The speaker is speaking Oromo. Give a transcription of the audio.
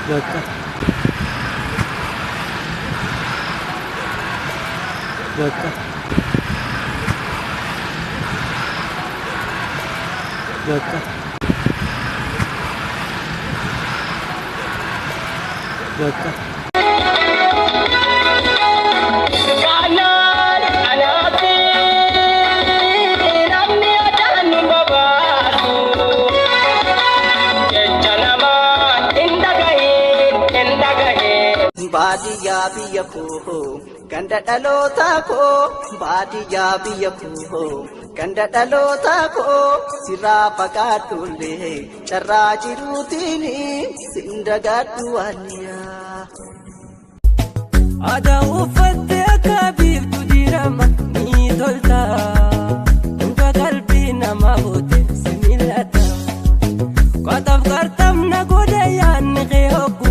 Bakka. Bakka. Bakka. Bakka. Baadiyaa biyya koo ganda dhalootaa koo baadiyaa biyya koo ganda dhalootaa koo sirraa fagaadhullee carraa jiruutiin sindagaadhu waaniyaa. Aadaa uffattee akka biiftuu dirama ni tolta muka qalbii namaa boote si mil'ata qotaaf qarxamna godhe yaadni kee hoggu.